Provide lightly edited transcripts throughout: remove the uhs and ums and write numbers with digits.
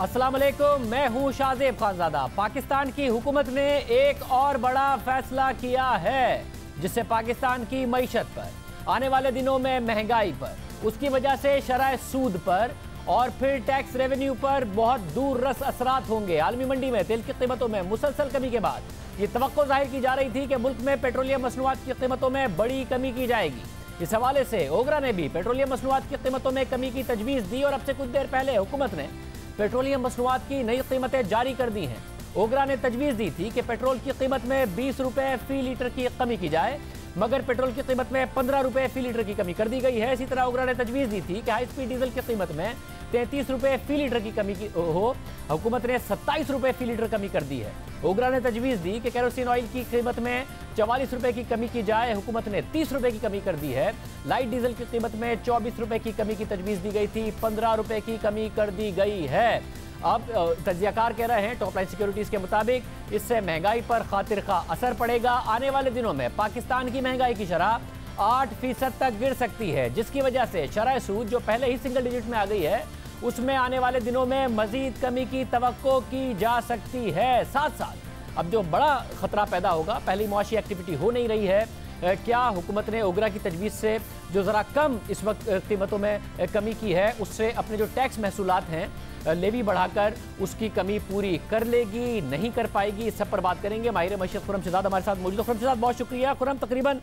अस्सलाम वालेकुम, मैं हूं शाहजेब खानजादा। पाकिस्तान की हुकूमत ने एक और बड़ा फैसला किया है जिससे पाकिस्तान की मईशत पर, आने वाले दिनों में महंगाई पर, उसकी वजह से शरह सूद पर और फिर टैक्स रेवेन्यू पर बहुत दूर रस असरात होंगे। आलमी मंडी में तेल की कीमतों में मुसलसल कमी के बाद ये तवक्को जाहिर की जा रही थी कि मुल्क में पेट्रोलियम मसनूआत की कीमतों में बड़ी कमी की जाएगी। इस हवाले से ओगरा ने भी पेट्रोलियम मसनूआत की कीमतों में कमी की तजवीज़ दी और अब से कुछ देर पहले हुकूमत ने पेट्रोलियम मसनूआत की नई कीमतें जारी कर दी हैं। ओगरा ने तजवीज़ दी थी कि पेट्रोल की कीमत में 20 रुपये फी लीटर की कमी की जाए, मगर पेट्रोल की कीमत में 15 रुपये फी लीटर की कमी कर दी गई है। इसी तरह ओगरा ने तजवीज़ दी थी कि हाई स्पीड डीजल की कीमत में 33 रुपये फी लीटर की कमी की हो, हुकूमत ने 27 रुपये फी लीटर कमी कर दी है। ओगरा ने तजवीज़ दी कि केरोसिन ऑयल की कीमत में 44 रुपये की कमी की जाए, हुकूमत ने 30 रुपये की कमी कर दी है। लाइट डीजल की कीमत में 24 रुपये की कमी की तजवीज़ दी गई थी, 15 रुपये की कमी कर दी गई है। अब तज्जियाकार कह रहे हैं टॉप लाइन सिक्योरिटीज़ के मुताबिक इससे महंगाई पर खातिर खा असर पड़ेगा। आने वाले दिनों में पाकिस्तान की महंगाई की शरह 8% तक गिर सकती है, जिसकी वजह से शरह सूद जो पहले ही सिंगल डिजिट में आ गई है उसमें आने वाले दिनों में मजीद कमी की तवक्को की जा सकती है। साथ साथ अब जो बड़ा खतरा पैदा होगा, पहली मुआशी एक्टिविटी हो नहीं रही है, क्या हुकूमत ने ओगरा की तजवीज़ से जो ज़रा कम इस वक्त कीमतों में कमी की है उससे अपने जो टैक्स महसूलात हैं लेवी बढ़ाकर उसकी कमी पूरी कर लेगी, नहीं कर पाएगी, इस सब पर बात करेंगे। माहिर मईशत खुर्रम शहजाद हमारे साथ मौजूद है। खुर्रम शहजाद, बहुत शुक्रिया। खुर्रम, तकरीबन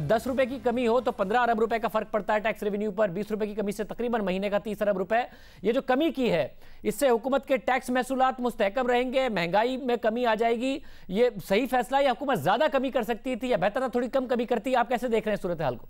10 रुपये की कमी हो तो 15 अरब रुपए का फर्क पड़ता है टैक्स रेवेन्यू पर। 20 रुपये की कमी से तकरीबन महीने का 30 अरब रुपए। ये जो कमी की है इससे हुकूमत के टैक्स महसूलात मुस्तहकम रहेंगे, महंगाई में कमी आ जाएगी। ये सही फैसला है या हुकूमत ज़्यादा कमी कर सकती थी या बेहतर था थोड़ी कम कमी करती? आप कैसे देख रहे हैं सूरत हाल को?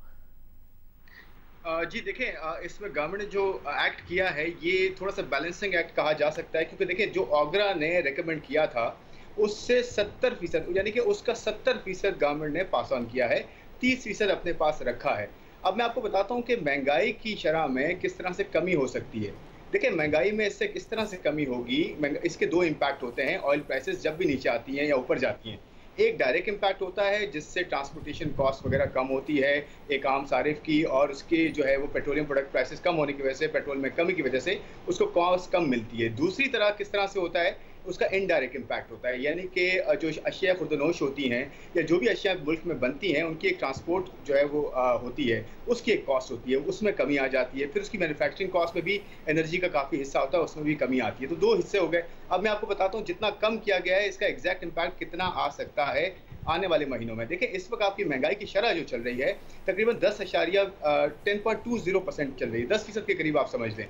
जी देखें, इसमें गवर्नमेंट ने जो एक्ट किया है ये थोड़ा सा बैलेंसिंग एक्ट कहा जा सकता है, क्योंकि देखिए जो ओगरा ने रेकमेंड किया था उससे 70%, यानी कि उसका 70% गवर्नमेंट ने पास ऑन किया है, 30% अपने पास रखा है। अब मैं आपको बताता हूँ कि महंगाई की शरह में किस तरह से कमी हो सकती है। देखिए महंगाई में इससे किस तरह से कमी होगी, इसके दो इम्पैक्ट होते हैं। ऑयल प्राइसेस जब भी नीचे आती हैं या ऊपर जाती हैं, एक डायरेक्ट इम्पैक्ट होता है जिससे ट्रांसपोर्टेशन कॉस्ट वगैरह कम होती है एक आम सारिफ की, और उसकी जो है वो पेट्रोलियम प्रोडक्ट प्राइसेस कम होने की वजह से, पेट्रोल में कमी की वजह से उसको कॉस्ट कम मिलती है। दूसरी तरह किस तरह से होता है, उसका इनडायरेक्ट इम्पैक्ट होता है, यानी कि जो अशिया खुर्दनोश होती हैं या जो भी अशिया मुल्क में बनती हैं उनकी एक ट्रांसपोर्ट जो है वो होती है, उसकी एक कॉस्ट होती है, उसमें कमी आ जाती है। फिर उसकी मैन्युफैक्चरिंग कॉस्ट में भी एनर्जी का काफ़ी हिस्सा होता है, उसमें भी कमी आती है। तो दो हिस्से हो गए। अब मैं आपको बताता हूँ जितना कम किया गया है इसका एग्जैक्ट इम्पैक्ट कितना आ सकता है आने वाले महीनों में। देखिए इस वक्त आपकी महंगाई की शरह जो चल रही है तकरीबन 10.20% चल रही है, 10% के करीब आप समझ लें।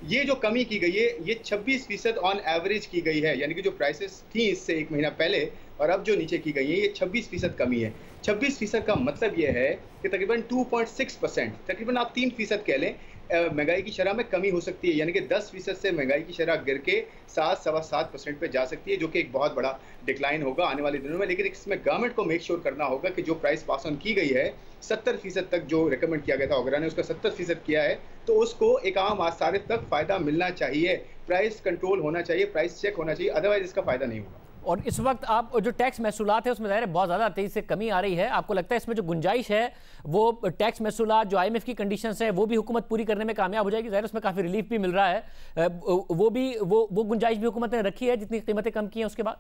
ये जो कमी की गई है ये 26% ऑन एवरेज की गई है, यानी कि जो प्राइसेस थी इससे एक महीना पहले और अब जो नीचे की गई है ये 26% कमी है। 26% का मतलब ये है कि तकरीबन 2.6%, तकरीबन आप 3% कह लें, महंगाई की शरह में कमी हो सकती है, यानी कि 10% से महंगाई की शरह गिर के 7-7.25% पे जा सकती है, जो कि एक बहुत बड़ा डिक्लाइन होगा आने वाले दिनों में। लेकिन इसमें गवर्नमेंट को मेक श्योर करना होगा कि जो प्राइस पास ऑन की गई है 70% तक जो रिकमेंड किया गया था ओगरा ने, उसका 70% किया है, तो उसको एक आम आसारिफ तक फ़ायदा मिलना चाहिए, प्राइस कंट्रोल होना चाहिए, प्राइस चेक होना चाहिए, अदरवाइज इसका फ़ायदा नहीं होगा। और इस वक्त आप जो टैक्स महसूलात है उसमें ज़ाहिर है बहुत ज़्यादा तेज़ी से कमी आ रही है। आपको लगता है इसमें जो गुंजाइश है वो टैक्स महसूलात जो IMF की कंडीशंस है वो भी हुकूमत पूरी करने में कामयाब हो जाएगी? ज़ाहिर उसमें काफ़ी रिलीफ भी मिल रहा है, वो गुंजाइश भी हुकूमत ने रखी है जितनी कीमतें कम की हैं उसके बाद?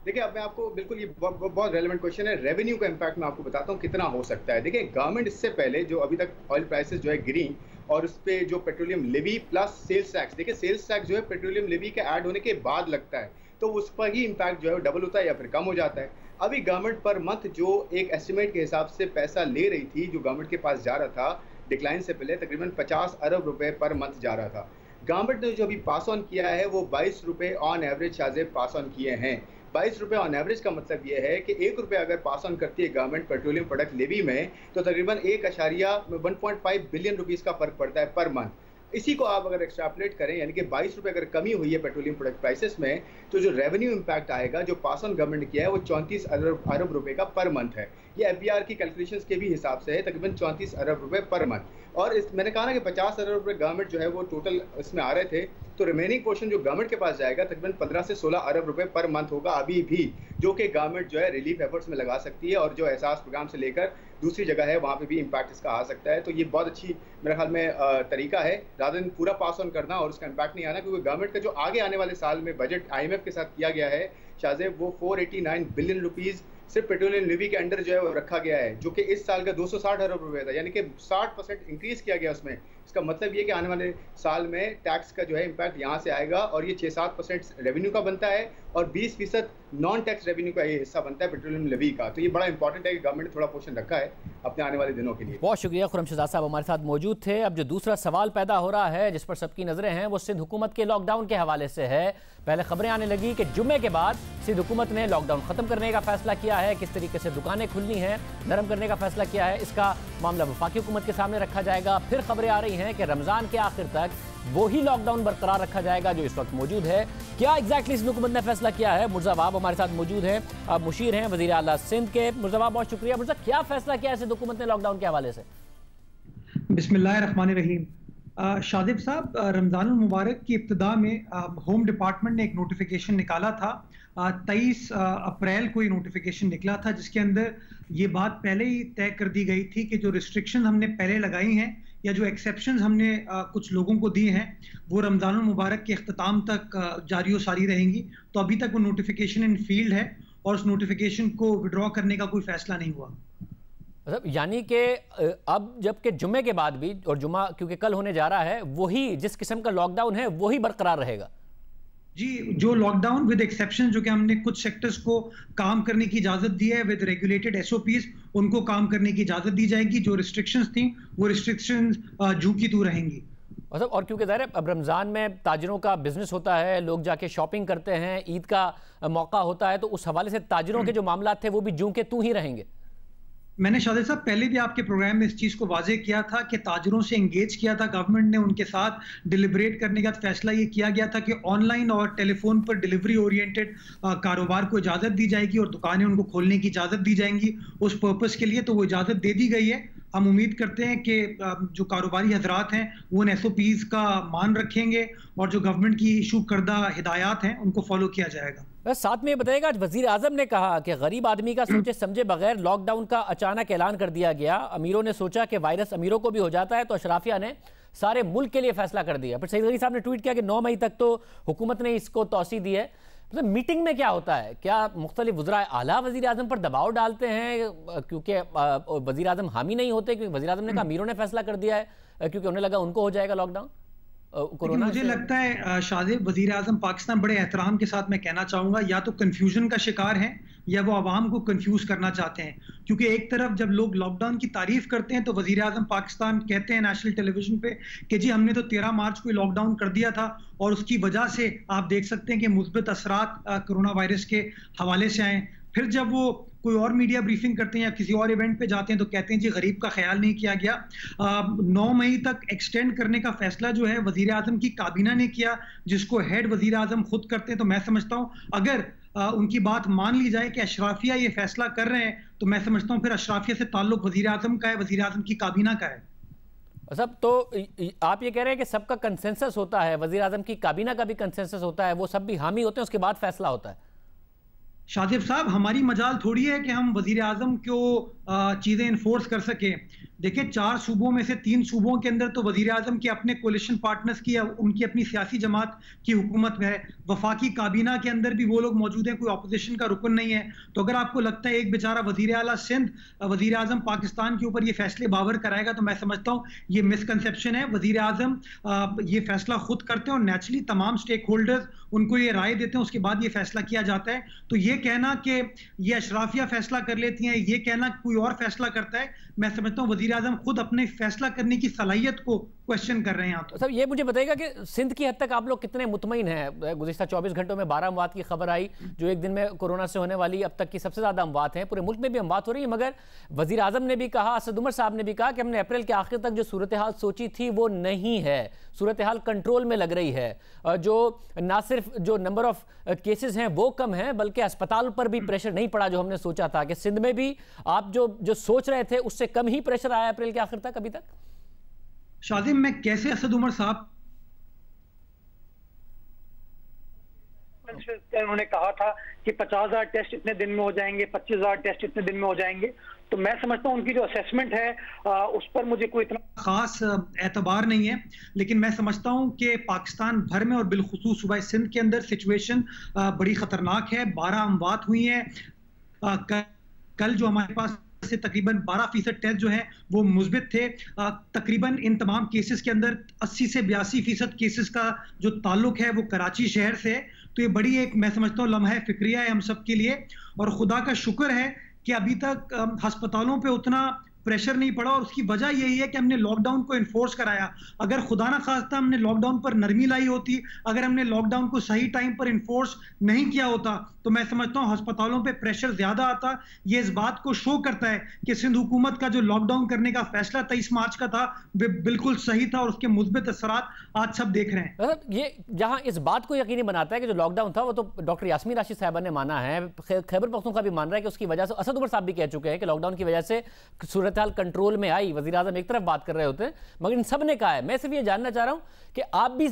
देखिए अब मैं आपको बिल्कुल, ये बहुत रेलेवेंट क्वेश्चन है। रेवेन्यू का इम्पैक्ट मैं आपको बताता हूँ कितना हो सकता है। देखिए गवर्नमेंट इससे पहले जो अभी तक ऑयल प्राइसेस जो है गिरी और उस पर जो petroleum levy plus sales tax, देखिए सेल्स टैक्स जो है पेट्रोलियम लेवी के ऐड होने के बाद लगता है, तो उस पर ही इम्पैक्ट जो है डबल होता है या फिर कम हो जाता है। अभी गवर्नमेंट पर मंथ जो एक एस्टिमेट के हिसाब से पैसा ले रही थी, जो गवर्नमेंट के पास जा रहा था डिक्लाइन से पहले, तकरीबन 50 अरब रुपए पर मंथ जा रहा था। गवर्नमेंट ने जो अभी पास ऑन किया है वो 22 रुपये on average Shahzeb pass on किए हैं। 22 रुपये ऑन एवरेज का मतलब ये है कि 1 रुपये अगर पास ऑन करती है गवर्नमेंट पेट्रोलियम प्रोडक्ट लेवी में, तो तकरीबन 1.5 बिलियन रुपीज़ का फर्क पड़ता है पर मंथ। इसी को आप अगर एक्सट्रापलेट करें, यानी कि 22 रुपये अगर कमी हुई है पेट्रोलियम प्रोडक्ट प्राइसेस में, तो जो रेवेन्यू इम्पैक्ट आएगा जो पास ऑन गवर्नमेंट किया है वो 34 अरब रुपए का पर मंथ है। ये FBR की कैलकुलेशंस के भी हिसाब से है, तकरीबन 34 अरब रुपए पर मंथ। और मैंने कहा ना कि 50 अरब रुपए गवर्नमेंट जो है वो टोटल इसमें आ रहे थे, तो रिमेनिंग पोर्शन जो गवर्नमेंट के पास जाएगा तकरीबन 15 से 16 अरब रुपए पर मंथ होगा अभी भी, जो कि गवर्नमेंट जो है रिलीफ एफर्ट्स में लगा सकती है, और जो एहसास प्रोग्राम से लेकर दूसरी जगह है वहाँ पे भी इम्पैक्ट इसका आ सकता है। तो ये बहुत अच्छी मेरे ख्याल में तरीका है, रादर देन पूरा पास ऑन करना और उसका इम्पैक्ट नहीं आना, क्योंकि गवर्नमेंट का जो आगे आने वाले साल में बजट IMF के साथ किया गया है शाहजेब, वो 489 बिलियन रुपीज़ सिर्फ पेट्रोलियम लेवी के अंडर जो है वो रखा गया है, जो कि इस साल का 260 अरब रुपए था, यानी कि 60% इंक्रीज किया गया उसमें। इसका मतलब ये कि आने वाले साल में टैक्स का जो है इम्पैक्ट यहाँ से आएगा, और ये 6-7% रेवेन्यू का बनता है और 20% नॉन टैक्स रेवेन्यू का ये हिस्सा बनता है पेट्रोलियम लेवी का। तो ये बड़ा इंपॉर्टेंट है कि गवर्नमेंट ने थोड़ा पोर्शन रखा है अपने आने वाले दिनों के लिए। बहुत शुक्रिया, खुर्रम शहजाद साहब हमारे साथ मौजूद थे। अब जो दूसरा सवाल पैदा हो रहा है जिस पर सबकी नजरें हैं वो सिंध हुकूमत के लॉकडाउन के हवाले से है। पहले खबरें आने लगी कि जुम्मे के बाद सिंध हुकूमत ने लॉकडाउन खत्म करने का फैसला किया है, किस तरीके से दुकानें खुलनी हैं, नरम करने का फैसला किया है, इसका मामला वफाकी हुकूमत के सामने रखा जाएगा। फिर खबरें आ रही हैं कि रमजान के आखिर तक वही लॉकडाउन बरकरार रखा जाएगा जो इस वक्त मौजूद है। क्या एग्जैक्टली सिंध हुकूमत ने फैसला किया है? मुर्जा बाब हमारे साथ मौजूद हैं, अब मुशीर हैं वजीर आला सिंध के। मुर्जा बाब बहुत शुक्रिया। मुर्जा, क्या फैसला किया है सिंध हुकूमत ने लॉकडाउन के हवाले से? बिस्मिल्लाहिर्रहमानिर्रहीम। शादिब साहब, रमज़ानुल मुबारक की इब्तिदा में होम डिपार्टमेंट ने एक नोटिफिकेशन निकाला था। 23 अप्रैल को ये नोटिफिकेशन निकला था, जिसके अंदर ये बात पहले ही तय कर दी गई थी कि जो रिस्ट्रिक्शन हमने पहले लगाई हैं या जो एक्सेप्शंस हमने कुछ लोगों को दी हैं वो रमज़ानुल मुबारक के अख्ताम तक जारी व सारी रहेंगी। तो अभी तक वो नोटिफिकेशन इन फील्ड है और उस नोटिफिकेशन को विड्रॉ करने का कोई फैसला नहीं हुआ। मतलब यानी कि अब जबकि जुम्मे के बाद भी, और जुम्मा क्योंकि कल होने जा रहा है, वही जिस किस्म का लॉकडाउन है वही बरकरार रहेगा? जी, जो लॉकडाउन विद एक्सेप्शन, जो कि हमने कुछ सेक्टर्स को काम करने की इजाजत दी है विद रेगुलेटेड SOPs, उनको काम करने की इजाजत दी जाएगी। जो रिस्ट्रिक्शंस थी वो रिस्ट्रिक्शंस जू की तू रहेंगी। मतलब और क्योंकि ज़ाहिर है अब रमज़ान में ताजिरों का बिजनेस होता है, लोग जाके शॉपिंग करते हैं, ईद का मौका होता है, तो उस हवाले से ताजिरों के जो मामला थे वो भी जूं के तू ही रहेंगे। मैंने शादिब साहब पहले भी आपके प्रोग्राम में इस चीज़ को वाजे किया था कि ताजरों से एंगेज किया था गवर्नमेंट ने, उनके साथ डिलिब्रेट करने का फैसला ये किया गया था कि ऑनलाइन और टेलीफोन पर डिलीवरी ओरिएंटेड कारोबार को इजाज़त दी जाएगी और दुकानें उनको खोलने की इजाज़त दी जाएंगी उस पर्पज़ के लिए। तो वो इजाज़त दे दी गई है। हम उम्मीद करते हैं कि जो कारोबारी हजरात हैं वो उन SOPs का मान रखेंगे और जो गवर्नमेंट की इशू करदा हिदायत हैं उनको फॉलो किया जाएगा। बस साथ में बताइएगा, वजीर आजम ने कहा कि गरीब आदमी का सोचे समझे बगैर लॉकडाउन का अचानक ऐलान कर दिया गया। अमीरों ने सोचा कि वायरस अमीरों को भी हो जाता है, तो अशराफिया ने सारे मुल्क के लिए फैसला कर दिया। फिर सईद गनी साहब ने ट्वीट किया कि 9 मई तक तो हुकूमत ने इसको तौसी दी है। मतलब मीटिंग में क्या होता है? क्या मुख्तलिफ वज़राए आला वज़ीर आज़म पर दबाव डालते हैं क्योंकि वज़ीर आज़म हामी नहीं होते, क्योंकि वज़ीर आज़म ने कहा अमीरों ने फैसला कर दिया है, क्योंकि उन्हें लगा उनको हो जाएगा लॉकडाउन कोरोना? मुझे लगता है शादिब, वज़ीर आज़म पाकिस्तान बड़े एहतराम के साथ मैं कहना चाहूँगा, या तो कन्फ्यूजन का शिकार हैं या वो आवाम को कंफ्यूज करना चाहते हैं। क्योंकि एक तरफ जब लोग लॉकडाउन की तारीफ करते हैं तो वज़ीर आज़म पाकिस्तान कहते हैं नेशनल टेलीविजन पे कि जी हमने तो 13 मार्च को लॉकडाउन कर दिया था और उसकी वजह से आप देख सकते हैं कि मुस्बित असरात कोरोना वायरस के हवाले से आए। फिर जब वो कोई और मीडिया ब्रीफिंग करते हैं या किसी और इवेंट पे जाते हैं तो कहते हैं जी गरीब का ख्याल नहीं किया गया। 9 मई तक एक्सटेंड करने का फैसला जो है वज़ीर आज़म की काबीना ने किया, जिसको हेड वज़ीर आज़म खुद करते हैं। तो मैं समझता हूँ अगर उनकी बात मान ली जाए कि अशराफिया ये फैसला कर रहे हैं तो मैं समझता हूँ फिर अशराफिया से ताल्लुक वज़ीर आज़म का है, वज़ीर आज़म की काबीना का है। सब तो आप ये कह रहे हैं कि सबका कंसेंसस होता है, वज़ीर आज़म की काबीना का भी कंसेंसस होता है, वो सब भी हामी होते हैं, उसके बाद फैसला होता है। शादिब साहब, हमारी मजाल थोड़ी है कि हम वज़ीर आज़म को चीज़ें इन्फोर्स कर सके। देखिए 4 सूबों में से 3 सूबों के अंदर तो वज़ीर आज़म के अपने कोलिशन पार्टनर्स की या उनकी अपनी सियासी जमात की हुकूमत है। वफाकी काबीना के अंदर भी वो लोग मौजूद हैं, कोई अपोजिशन का रुकन नहीं है। तो अगर आपको लगता है एक बेचारा वज़ीर आला सिंध वज़ीर आज़म पाकिस्तान के ऊपर ये फैसले बावर कराएगा तो मैं समझता हूँ ये मिसकंसेप्शन है। वज़ीर आज़म ये फैसला खुद करते हैं और नेचुरली तमाम स्टेक होल्डर्स उनको ये राय देते हैं, उसके बाद ये फैसला किया जाता है। तो ये कहना कि ये अशराफिया फैसला कर लेती हैं, ये कहना कोई और फैसला करता है, मैं समझता हूँ वज़ीर आज़म खुद अपने फैसला करने की सलाहियत को क्वेश्चन कर रहे हैं आप। सर ये मुझे बताइएगा कि सिंध की हद तक आप लोग कितने मुतमईन हैं? गुज़िश्ता 24 घंटों में 12 अमवात की खबर आई, जो एक दिन में कोरोना से होने वाली अब तक की सबसे ज़्यादा अमवात हैं। पूरे मुल्क में भी अमवात हो रही है, मगर वज़ीर आज़म ने भी कहा, असद उमर साहब ने भी कहा कि हमने अप्रैल के आखिर तक जो सूरत हाल सोची थी वो नहीं है, सूरत हाल कंट्रोल में लग रही है। जो ना सिर्फ जो नंबर ऑफ केसेस हैं वो कम हैं, बल्कि अस्पताल पर भी प्रेशर नहीं पड़ा जो हमने सोचा था। कि सिंध में भी आप जो सोच रहे थे उससे कम ही प्रेशर आया अप्रैल के आखिर तक अभी तक? शाजिम, मैं कैसे असद उमर साहब, उन्होंने कहा था कि 50,000 टेस्ट इतने दिन में हो जाएंगे, 25,000 टेस्ट इतने दिन में हो जाएंगे, तो मैं समझता हूं उनकी जो असेसमेंट है उस पर मुझे कोई इतना खास एतबार नहीं है। लेकिन मैं समझता हूं कि पाकिस्तान भर में और बिलखुसूस सूबा सिंध के अंदर सिचुएशन बड़ी खतरनाक है। 12 अमवात हुई हैं। कल जो हमारे पास से तकरीबन 12% टेस्ट जो है वो मुस्बित थे। तकरीबन इन तमाम केसेस के अंदर 80 से 82% केसेस का जो ताल्लुक है वो कराची शहर से है। तो ये बड़ी एक, मैं समझता हूँ, लम्हा फिक्रिया है हम सब के लिए। और खुदा का शुक्र है कि अभी तक अस्पतालों पे उतना प्रेशर नहीं पड़ा, और उसकी वजह यही है कि हमने लॉकडाउन को इन्फोर्स कराया। अगर खुदा ना खास्ता हमने लॉकडाउन पर नरमी लाई होती, अगर हमने लॉकडाउन को सही टाइम पर इन्फोर्स नहीं किया होता, तो मैं समझता हूं अस्पतालों पे प्रेशर ज्यादा आता। ये इस बात को शो करता है कि सिंध हुकूमत का जो लॉकडाउन करने का फैसला 23 मार्च का था वो बिल्कुल सही था, और उसके मुस्बित असरात आज सब देख रहे हैं। ये जहां इस बात को यकीनी बनाता है कि जो लॉकडाउन था वो तो डॉक्टर यास्मीन राशिद साहबा ने माना है, खैबर पख्तूनख्वा भी मान रहा है कि उसकी वजह से, असद उमर साहब भी कह चुके हैं कि लॉकडाउन की वजह से सूरत हाल कंट्रोल में आई। वज़ीर आज़म एक तरफ बात कर रहे होते हैं, मगर इन सब ने कहा है। मैं सिर्फ ये जानना चाह रहा हूं कि आप भी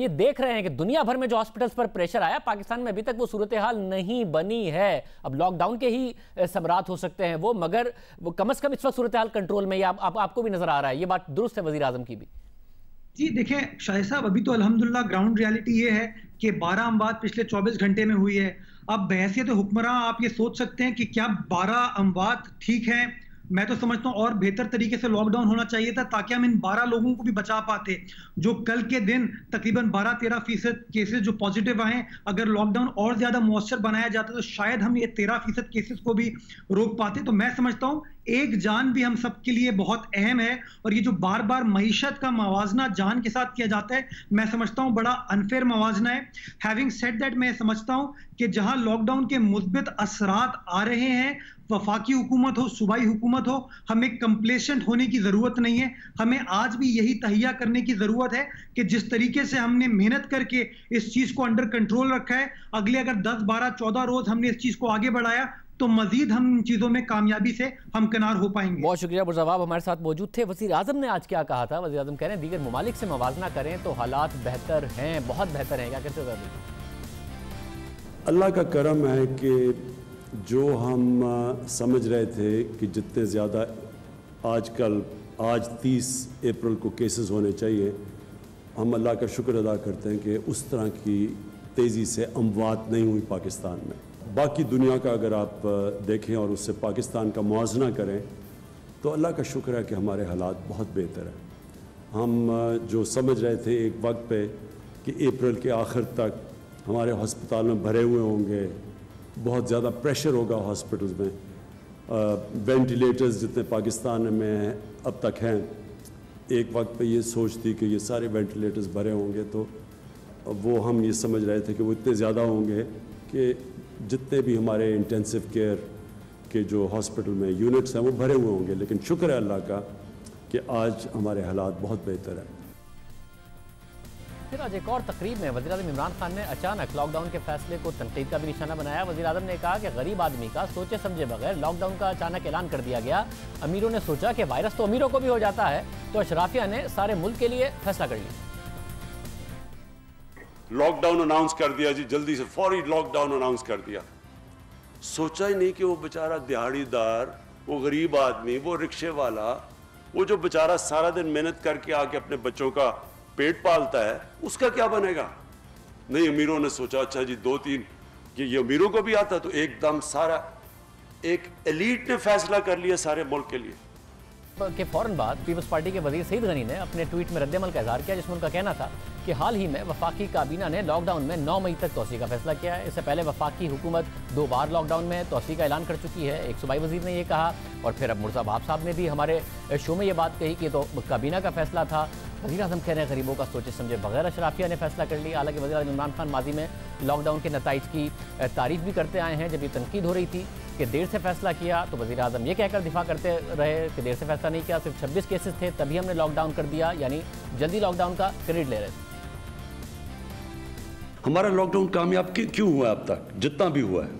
ये देख रहे हैं कि दुनिया भर में जो हॉस्पिटल्स पर प्रेशर आया, पाकिस्तान में अभी तक वो सूरत हाल नहीं बनी है। अब लॉकडाउन के ही सबरात हो सकते हैं वो, मगर वो कम से कम इस वक्त सूरत हाल कंट्रोल में, आपको भी नजर आ रहा है। ये बात दुरुस्त है वज़ीर आज़म की भी? जी देखें शाहिद साहब, अभी तो अल्हम्दुलिल्लाह ग्राउंड रियलिटी ये है कि 12 अमवात पिछले 24 घंटे में हुई है। अब बहैसियत हुक्मरां आप ये सोच सकते हैं कि क्या 12 अमवात ठीक है? मैं तो समझता हूं और बेहतर तरीके से लॉकडाउन होना चाहिए था, ताकि हम इन 12 लोगों को भी बचा पाते। जो कल के दिन तकरीबन 12-13% केसेस जो पॉजिटिव आए, अगर लॉकडाउन और ज्यादा मौसर बनाया जाता तो शायद हम ये 13% केसेस को भी रोक पाते। तो मैं समझता हूं एक जान भी हम सब के लिए बहुत अहम है, और ये जो बार बार मईशत का मवाजना जान के साथ किया जाता है, मैं समझता हूं बड़ा अनफेयर मवाजना है। हैविंग सेड दैट, मैं समझता हूं कि जहां लॉकडाउन के मुस्बित असरात आ रहे हैं, वफाकी हुकूमत हो, सूबाई हुकूमत हो, हमें कंप्लेसेंट होने की जरूरत नहीं है। हमें आज भी यही तहिया करने की जरूरत है कि जिस तरीके से हमने मेहनत करके इस चीज को अंडर कंट्रोल रखा है, अगले अगर 10, 12, 14 रोज हमने इस चीज को आगे बढ़ाया तो मजीद हम इन चीजों में कामयाबी से हमकिनार हो पाएंगे। बहुत शुक्रिया बुरजवाब, हमारे साथ मौजूद थे। वज़ीर आज़म ने आज क्या कहा था? वज़ीर आज़म कह रहे हैं दीगर ममालिक से मवाजना करें तो हालात बेहतर हैं, बहुत बेहतर हैं। क्या कहते हो? अल्लाह का करम है कि जो हम समझ रहे थे कि जितने ज़्यादा आज 30 अप्रैल को केसेस होने चाहिए, हम अल्लाह का शुक्र अदा करते हैं कि उस तरह की तेज़ी से अमवात नहीं हुई पाकिस्तान में। बाकी दुनिया का अगर आप देखें और उससे पाकिस्तान का मुआवजा करें तो अल्लाह का शुक्र है कि हमारे हालात बहुत बेहतर हैं। हम जो समझ रहे थे एक वक्त पे कि अप्रैल के आखिर तक हमारे हस्पताल में भरे हुए होंगे, बहुत ज़्यादा प्रेशर होगा हॉस्पिटल्स में, वेंटिलेटर्स जितने पाकिस्तान में अब तक हैं, एक वक्त पे ये सोच थी कि ये सारे वेंटिलेटर्स भरे होंगे, तो वो हम ये समझ रहे थे कि वो इतने ज़्यादा होंगे कि जितने भी हमारे इंटेंसिव केयर के जो हॉस्पिटल में यूनिट्स हैं वो भरे हुए होंगे। लेकिन शुक्र है अल्लाह का कि आज हमारे हालात बहुत बेहतर हैं। फिर आज एक और तकरीब में वज़ीर आज़म इमरान खान ने अचानक लॉकडाउन के फैसले को तनकीद का भी निशाना बनाया। वज़ीर आज़म ने कहा कि गरीब आदमी का सोचे समझे बगैर लॉकडाउन का अचानक ऐलान कर दिया गया। अमीरों ने सोचा कि वायरस तो अमीरों को भी हो जाता है, तो अशराफिया ने सारे मुल्क के लिए फैसला कर लिया। लॉकडाउन अनाउंस कर दिया जी, जल्दी से फौरी लॉकडाउन अनाउंस कर दिया। सोचा ही नहीं कि वो बेचारा दिहाड़ीदार, वो गरीब आदमी, वो रिक्शे वाला, वो जो बेचारा सारा दिन मेहनत करके आके अपने बच्चों का पेट पालता है, उसका क्या बनेगा। नहीं, अमीरों ने सोचा अच्छा जी 2-3 कि ये अमीरों को भी आता, तो एकदम सारा एक एलीट ने फैसला कर लिया सारे मुल्क के लिए। के फौरन बाद पीपल्स पार्टी के वजीर सईद गनी ने अपने ट्वीट में रद्दमल का इजहार किया, जिसमें उनका कहना था कि हाल ही में वफाकी काबीना ने लॉकडाउन में 9 मई तक तोसी का फैसला किया है। इससे पहले वफाकी हुकूमत 2 बार लॉकडाउन में तोसी का ऐलान कर चुकी है। एक सूबाई वजीर ने यह कहा, और फिर अब मुर्जा बाब साहब ने भी हमारे शो में ये बात कही कि तो काबीना का फैसला था। वज़ीर-ए-आज़म कह रहे हैं गरीबों का सोचे समझे बगैर अशराफिया ने फैसला कर लिया। हालांकि वज़ीर-ए-आज़म इमरान खान माजी में लॉकडाउन के नताइज की तारीफ भी करते आए हैं। जब ये तनकीद हो रही थी कि देर से फैसला किया तो वज़ीर-ए-आज़म ये कहकर दिफा करते रहे कि देर से फैसला नहीं किया, सिर्फ 26 केसेस थे तभी हमने लॉकडाउन कर दिया, यानी जल्दी लॉकडाउन का क्रेडिट ले रहे थे। हमारा लॉकडाउन कामयाब क्यों हुआ अब तक? जितना भी हुआ है,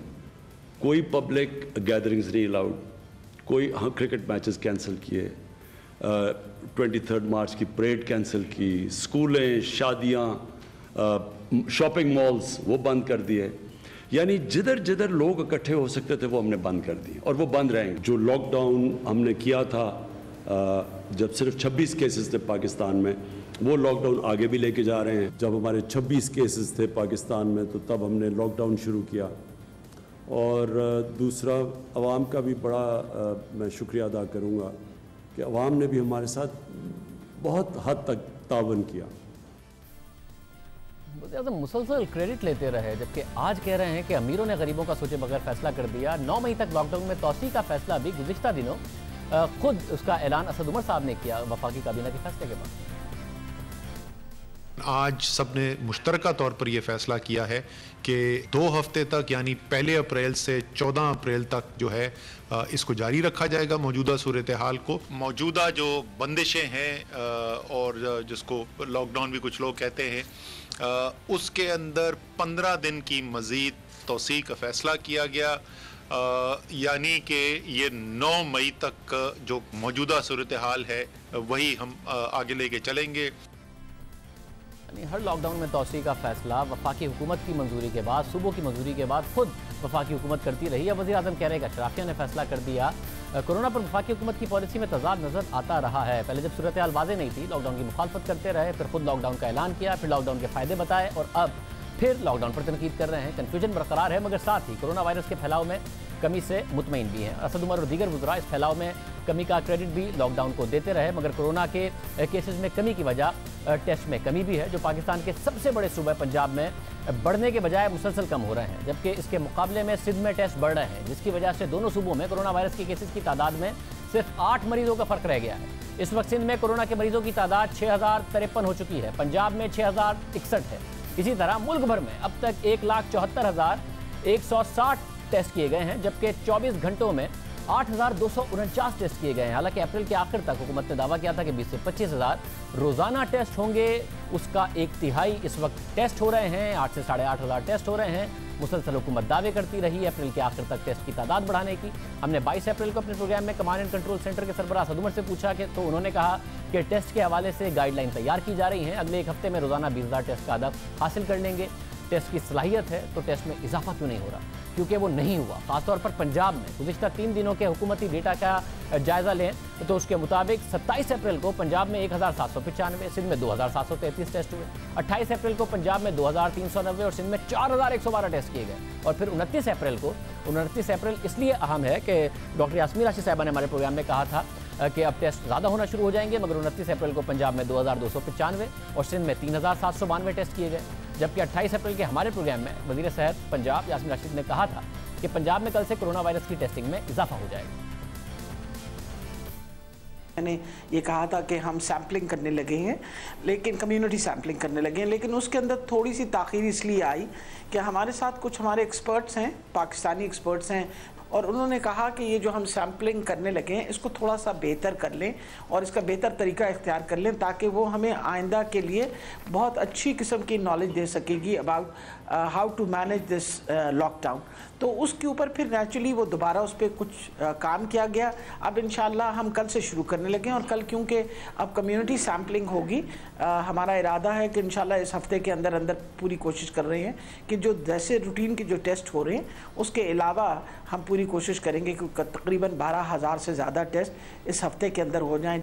कोई पब्लिक गैदरिंग्स नहीं अलाउड, कोई क्रिकेट मैचेस कैंसिल किए, 23 मार्च की परेड कैंसिल की, स्कूलें, शादियां, शॉपिंग मॉल्स वो बंद कर दिए, यानी जिधर जिधर लोग इकट्ठे हो सकते थे वो हमने बंद कर दिए और वो बंद रहेंगे। जो लॉकडाउन हमने किया था जब सिर्फ 26 केसेस थे पाकिस्तान में, वो लॉकडाउन आगे भी लेके जा रहे हैं। जब हमारे 26 केसेस थे पाकिस्तान में तो तब हमने लॉकडाउन शुरू किया। और दूसरा, अवाम का भी बड़ा मैं शुक्रिया अदा करूँगा कि अवाम ने भी हमारे साथ बहुत हद तक तावन किया। मुसलसल क्रेडिट लेते रहे, जबकि आज कह रहे हैं कि अमीरों ने गरीबों का सोचे बगैर फैसला कर दिया। 9 मई तक लॉकडाउन में तोसी का फैसला भी गुज़िश्ता दिनों खुद उसका ऐलान असद उमर साहब ने किया वफाकी काबीना के फैसले के बाद। आज सबने मुश्तरका तौर पर यह फैसला किया है कि 2 हफ्ते तक, यानी 1 अप्रैल से 14 अप्रैल तक जो है इसको जारी रखा जाएगा। मौजूदा सूरत हाल को, मौजूदा जो बंदिशें हैं और जिसको लॉकडाउन भी कुछ लोग कहते हैं, उसके अंदर 15 दिन की मज़ीद तौसी का फ़ैसला किया गया, यानी कि ये 9 मई तक जो मौजूदा सूरत हाल है वही हम आगे लेके चलेंगे। हर लॉकडाउन में तोसी का फैसला वफाकी हुकूमत की मंजूरी के बाद, सूबों की मंजूरी के बाद खुद वफाकी हुकूमत करती रही। अब वज़ीर-ए-आज़म कह रहे हैं कि अशराफिया ने फैसला कर दिया। कोरोना पर वफाकी हुकूमत की पॉलिसी में तजाद नज़र आता रहा है। पहले जब सूरत हाल वाज़ेह नहीं थी, लॉकडाउन की मुखालफत करते रहे, फिर खुद लॉकडाउन का ऐलान किया, फिर लॉकडाउन के फ़ायदे बताए और अब फिर लॉकडाउन पर तनकीद कर रहे हैं। कन्फ्यूजन बरकरार है, मगर साथ ही कोरोना वायरस के फैलाव में कमी से मुतमईन भी हैं। असद उमर और दीगर वज़रा इस फैलाव में कमी का क्रेडिट भी लॉकडाउन को देते रहे, मगर कोरोना के केसेस में कमी की वजह टेस्ट में कमी भी है, जो पाकिस्तान के सबसे बड़े सूबे पंजाब में बढ़ने के बजाय मुसलसल कम हो रहे हैं, जबकि इसके मुकाबले में सिंध में टेस्ट बढ़ रहे हैं, जिसकी वजह से दोनों सूबों में कोरोना वायरस के केसेस की तादाद में सिर्फ 8 मरीजों का फर्क रह गया है। इस वक्त सिंध में कोरोना के मरीजों की तादाद 6053 हो चुकी है, पंजाब में 6061 है। इसी तरह मुल्क भर में अब तक 1,74,160 टेस्ट किए गए हैं, जबकि 24 घंटों में 8,249 टेस्ट किए गए हैं। हालांकि अप्रैल के आखिर तक हुकूमत ने दावा किया था कि 20 से 25 हज़ार रोज़ाना टेस्ट होंगे, उसका 1/3 इस वक्त टेस्ट हो रहे हैं, 8 से 8,500 टेस्ट हो रहे हैं। मुसलसल हुकूमत दावे करती रही अप्रैल के आखिर तक टेस्ट की तादाद बढ़ाने की। हमने 22 अप्रैल को अपने प्रोग्राम में कमांड एंड कंट्रोल सेंटर के सरबराह असद उमर से पूछा कि तो उन्होंने कहा कि टेस्ट के हवाले से गाइडलाइन तैयार की जा रही हैं, अगले 1 हफ्ते में रोज़ाना 20,000 टेस्ट का हदफ हासिल कर लेंगे। टेस्ट की सलाहियत है तो टेस्ट में इजाफा क्यों नहीं हो रहा? क्योंकि वो नहीं हुआ। खासतौर पर पंजाब में गुज़िश्ता 3 दिनों के हुकूमती डेटा का जायज़ा लें तो उसके मुताबिक 27 अप्रैल को पंजाब में 1,795, सिंध में 2,733 टेस्ट हुए। 28 अप्रैल को पंजाब में 2,390 और सिंध में 4,112 टेस्ट किए गए। और फिर 29 अप्रैल को, 29 अप्रैल इसलिए अहम है कि डॉक्टर यास्मीन राशिद साहिबा ने हमारे प्रोग्राम में कहा था कि अब टेस्ट ज़्यादा होना शुरू हो जाएंगे, मगर 29 अप्रैल को पंजाब में 2,295 और सिंध में 3,792 टेस्ट किए गए। जबकि 28 अप्रैल के हमारे प्रोग्राम में वज़ीर सेहत पंजाब यास्मीन राशिद ने कहा था कि पंजाब में कल से कोरोना वायरस की टेस्टिंग में इजाफा हो जाएगा। मैंने ये कहा था कि हम सैम्पलिंग करने लगे हैं, लेकिन कम्युनिटी सैम्पलिंग करने लगे हैं, लेकिन उसके अंदर थोड़ी सी ताख़ीर इसलिए आई कि हमारे साथ कुछ हमारे एक्सपर्ट्स हैं, पाकिस्तानी एक्सपर्ट्स हैं, और उन्होंने कहा कि ये जो हम सैम्पलिंग करने लगे हैं इसको थोड़ा सा बेहतर कर लें और इसका बेहतर तरीका इख्तियार कर लें, ताकि वो हमें आइंदा के लिए बहुत अच्छी किस्म की नॉलेज दे सकेगी about how to manage this lockdown. तो उसके ऊपर फिर नेचुरली वो दोबारा उस पर कुछ काम किया गया। अब इंशाल्लाह हम कल से शुरू करने लगे हैं, और कल क्योंकि अब कम्युनिटी सैम्पलिंग होगी, हमारा इरादा है कि इंशाल्लाह इस हफ्ते के अंदर अंदर पूरी कोशिश कर रहे हैं कि जो जैसे रूटीन के जो टेस्ट हो रहे हैं उसके अलावा हम पूरी कोशिश करेंगे कि तकरीबन 12,000 से ज़्यादा टेस्ट इस हफ्ते के अंदर हो जाएं।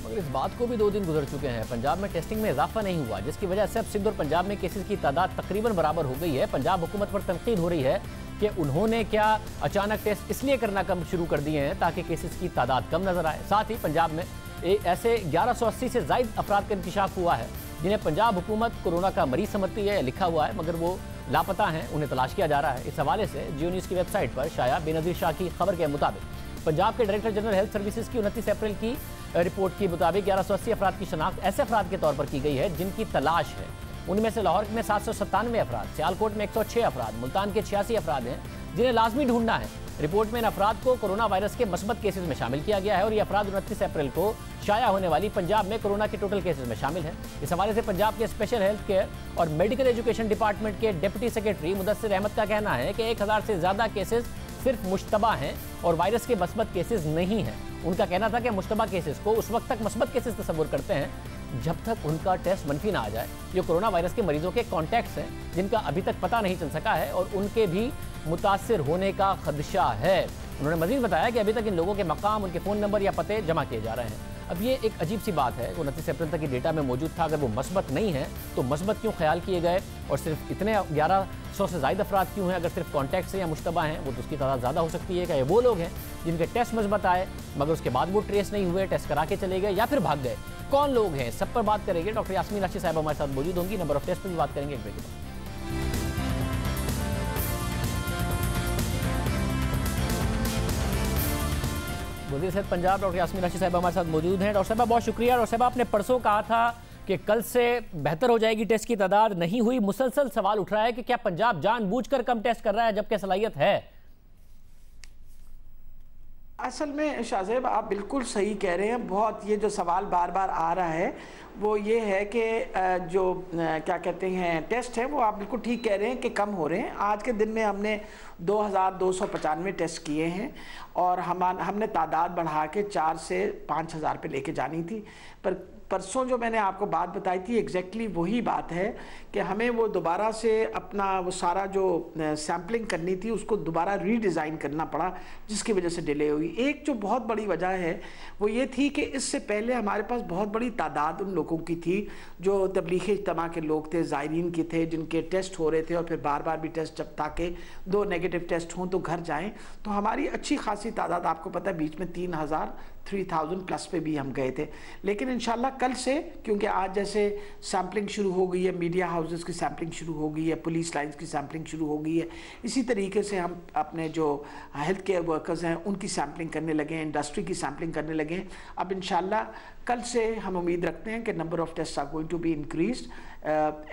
मगर इस बात को भी 2 दिन गुजर चुके हैं, पंजाब में टेस्टिंग में इजाफा नहीं हुआ, जिसकी वजह से अब सिंध और पंजाब में केसेस की तादाद तकरीबन बराबर हो गई है। पंजाब हुकूमत पर तनकीद हो रही है कि उन्होंने क्या अचानक टेस्ट इसलिए करना कम शुरू कर दिए हैं ताकि केसेस की तादाद कम नजर आए। साथ ही पंजाब में ऐसे 1180 से ज़ायद अफराद का इंकशाफ हुआ है जिन्हें पंजाब हुकूमत कोरोना का मरीज समझती है, लिखा हुआ है, मगर वो लापता हैं, उन्हें तलाश किया जा रहा है। इस हवाले से जियो न्यूज़ की वेबसाइट पर शाया बेनज़ीर शाह की खबर के मुताबिक पंजाब के डायरेक्टर जनरल हेल्थ सर्विसेज की 29 अप्रैल की रिपोर्ट के मुताबिक 1180 अफराद की शनाख्त ऐसे अफराद के तौर पर की गई है जिनकी तलाश है। उनमें से लाहौर में 797 अफराद, सियालकोट में 106 अफराद, मुल्तान के 86 अफराद हैं जिन्हें लाजमी ढूंढना है। रिपोर्ट में इन अफराद को कोरोना वायरस के मस्बत केसेस में शामिल किया गया है और ये अफराद 29 अप्रैल को शाया होने वाली पंजाब में कोरोना के टोटल केसेस में शामिल हैं। इस हवाले से पंजाब के स्पेशल हेल्थ केयर और मेडिकल एजुकेशन डिपार्टमेंट के डिप्टी सेक्रेटरी मुदस्सिर अहमद का कहना है कि 1000 से ज़्यादा केसेस सिर्फ मुश्तबा हैं और वायरस के मस्बत केसेस नहीं हैं। उनका कहना था कि मुश्तबा केसेस को उस वक्त तक मस्बत केसेस तस्वुर करते हैं जब तक उनका टेस्ट मनफी ना आ जाए। ये कोरोना वायरस के मरीजों के कॉन्टैक्ट्स हैं जिनका अभी तक पता नहीं चल सका है और उनके भी मुतासिर होने का खदशा है। उन्होंने मजीद बताया कि अभी तक इन लोगों के मकाम, उनके फ़ोन नंबर या पते जमा किए जा रहे हैं। अब ये एक अजीब सी बात है, 29 अप्रैल तक की डेटा में मौजूद था। अगर वो मस्बत नहीं है तो मस्बत क्यों ख्याल किए गए और सिर्फ इतने 1100 से ज़ायद अफराद क्यों हैं? अगर सिर्फ कॉन्टैक्ट से या मुश्तबा हैं वो तो उसकी तादाद ज़्यादा हो सकती है। क्या ये वो लोग हैं जिनके टेस्ट मस्बत आए मगर उसके बाद वो ट्रेस नहीं हुए, टेस्ट करा के चले गए या फिर भाग गए? कौन लोग हैं, सब पर बात करेंगे। डॉक्टर यास्मीन राशिद साहब हमारे साथ मौजूद होंगी। नंबर ऑफ टेस्ट पर भी बात करेंगे एक ब्रेक के बाद। वज़ीर सेहत पंजाब डॉक्टर यास्मीन राशिद साहब हमारे साथ मौजूद हैं। डॉक्टर साहब बहुत शुक्रिया। डॉक्टर साहब आपने परसों कहा था कि कल से बेहतर हो जाएगी टेस्ट की तादाद, नहीं हुई। मुसलसल सवाल उठ रहा है कि क्या पंजाब जानबूझकर कम टेस्ट कर रहा है जबकि सलाहियत है? असल में शाहजेब आप बिल्कुल सही कह रहे हैं। बहुत ये जो सवाल बार बार आ रहा है वो ये है कि जो क्या कहते हैं टेस्ट है वो आप बिल्कुल ठीक कह रहे हैं कि कम हो रहे हैं। आज के दिन में हमने 2295 टेस्ट किए हैं और हमने तादाद बढ़ा के 4 से 5000 पे लेके जानी थी। पर परसों जो मैंने आपको बात बताई थी एग्जैक्टली वही बात है कि हमें वो दोबारा से अपना वो सारा जो सैम्पलिंग करनी थी उसको दोबारा रीडिज़ाइन करना पड़ा जिसकी वजह से डिले हुई। एक जो बहुत बड़ी वजह है वो ये थी कि इससे पहले हमारे पास बहुत बड़ी तादाद उन लोगों की थी जो तबलीगी इज्तिमा के लोग थे, ज़ायरीन के थे, जिनके टेस्ट हो रहे थे और फिर बार बार भी टेस्ट जब ताकि 2 नेगेटिव टेस्ट हों तो घर जाएं। तो हमारी अच्छी खासी तादाद, आपको पता है बीच में 3000 प्लस पे भी हम गए थे। लेकिन इंशाल्लाह कल से, क्योंकि आज जैसे सैम्पलिंग शुरू हो गई है, मीडिया हाउसेस की सैम्पलिंग शुरू हो गई है, पुलिस लाइंस की सैम्पलिंग शुरू हो गई है, इसी तरीके से हम अपने जो हेल्थ केयर वर्कर्स हैं उनकी सैम्पलिंग करने लगे हैं, इंडस्ट्री की सैम्पलिंग करने लगे हैं। अब इंशाल्लाह कल से हम उम्मीद रखते हैं कि number of test are going to be increased